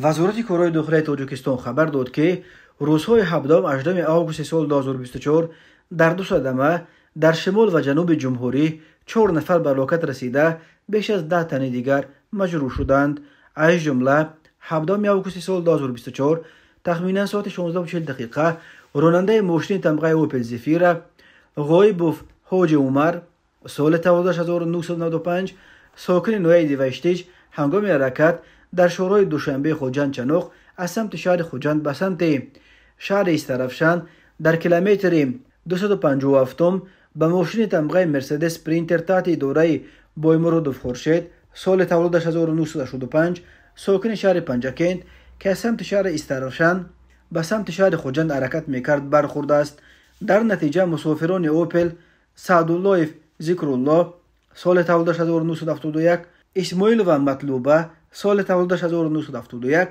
وزارت کارهای داخلی تاجیکستان خبر داد که روزهای 17 آگوست سال 2024 در دو صدمه در شمال و جنوب جمهوری 4 نفر به هلاکت رسیده، بیش از 10 تن دیگر مجروح شدند. از جمله 17 آگوست سال 2024 تخمینا ساعت 16:40 راننده ماشین تمغه اوپل زفیر غایبوف حاج عمر سال تولدش 1995 ساکن نوی دیوشتیج هنگام حرکت در شورای دوشنبه خوجند چنوق از سمت شهر خوجند به سمت شهر استرفشان در کیلومتر 257 به ماشین تمغه مرسدس پرینتر تحت اداره بایمرودوف خورشید سال تولدش 1985 ساکن شهر پنجکند که از سمت شهر استرفشان به سمت شهر خوجند حرکت میکرد برخورده است. در نتیجه مسافران اوپل سعدالله ذکرالله سال تولدش 1971 اسماعیلوف مطلوبه سال تولدش 1971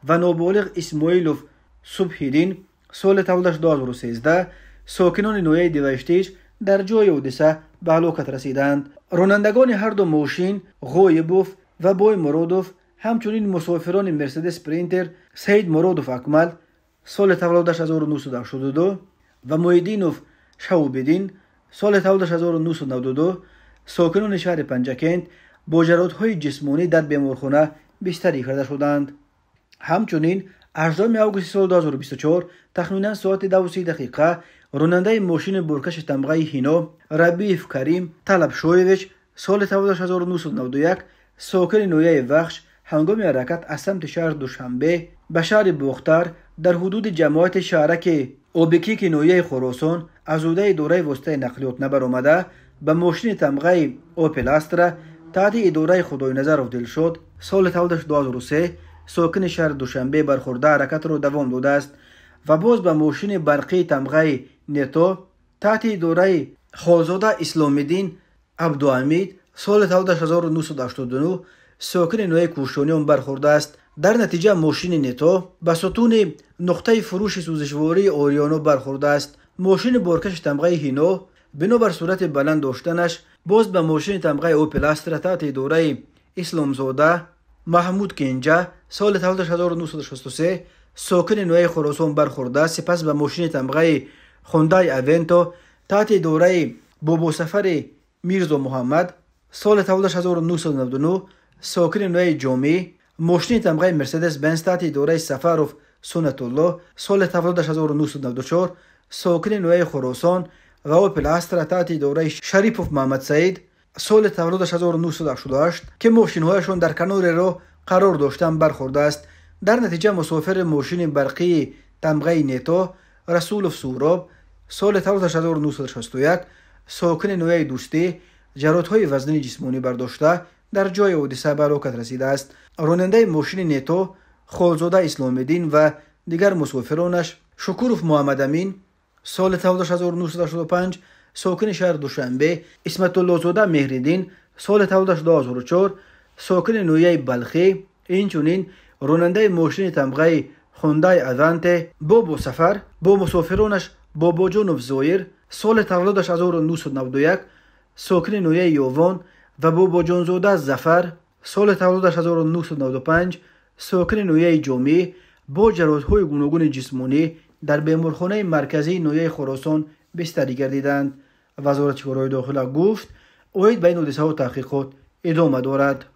و نابالغ اسماعیلوف صبحیدین سال تولدش 2013 ساکنان نوی دیوشتیج در جای حادثه به هلاکت رسیدند. رانندگان هر دو ماشین غایبوف و بای مرودوف همچنین مسافران مرسدس پرینتر سید مرودوف اکمل سال تولدش 1982 و مویدینوف شعوبیدین سال تولدش 1992 ساکنان شهر پنجکند با جراحت‌های جسمانی در بیمارخانه بستری کرده شدند. همچنین 18 آگوست سال 2024 تخمینا ساعت 2:30 راننده ماشین برکش تمغه هینو ربیف کریم طلب شویویچ سال تولدش 1991 ساکن نویه وخش هنگام حرکت از سمت شهر دوشنبه به شهر بختر در حدود جماعت شهرک اوبکیک نویه خراسان از عهده اداره واسطه نقلیات نبر آمده به ماشین تمغه اوپل استرا تحت اداره خدای نظر دل شد سال تولدش 2003 ساکن شهر دوشنبه برخورده حرکت را دوام داده است و باز به ماشین برقی تمغه نتو تحت اداره خالزاده اسلامیدین عبدالحمید سال تولدش 1989 ساکن نوی کوشانیان برخورده است. در نتیجه ماشین نتو به ستون نقطه فروش سوزشواری اوریانو برخورده است. ماشین برکش تمغه هینو بنابر صورت بلند داشتنش باز به ماشین تمغه اوپل استرا تحت اداره اسلامزاده محمود کنجا سال تولدش 1963 ساکن نوی خراسان برخورده است. سپس به ماشین تمغه خوندای اونتو تحت اداره بابو سفر میرزا محمد سال تولدش 1999 ساکن نوی جامی ماشین تمغه مرسدس بنز تحت اداره سفروف سنت الله سال تولدش 1994 ساکن نوی خراسان و اوپل استرا تحت اداره شریفوف محمد سعید سال تولدش 1988 که ماشین هایشان در کنار راه قرار داشتن برخورده است. در نتیجه مسافر ماشین برقی تمغه نیتو رسولوف سوراب سال تولدش 1961 ساکن نوی دوستی جراحت‌های وزنی جسمانی برداشته در جای حادثه به هلاکت رسیده است. راننده ماشین نتو خالزاده اسلامیدین و دیگر مسافرانش شکوروف محمد امین سال تولدش 1985 ساکن شهر دوشنبه اسمت الله زاده مهریدین سال تولدش 2004 ساکن نویه بلخی اینچنین راننده ماشین تمغه خوندای اونته بابو سفر با مسافرانش بابا جانوف زایر سال تولدش 1991 ساکن نویه یووان و بابا جانزاده زفر سال تولدش 1995 ساکن نویه جامی با جراحت‌های گوناگون جسمانی در بیمارخانه مرکزی نویه خراسان بستری گردیدند. وزارت کارهای داخلی گفت اوید بین حادثه و تحقیقات ادامه دارد.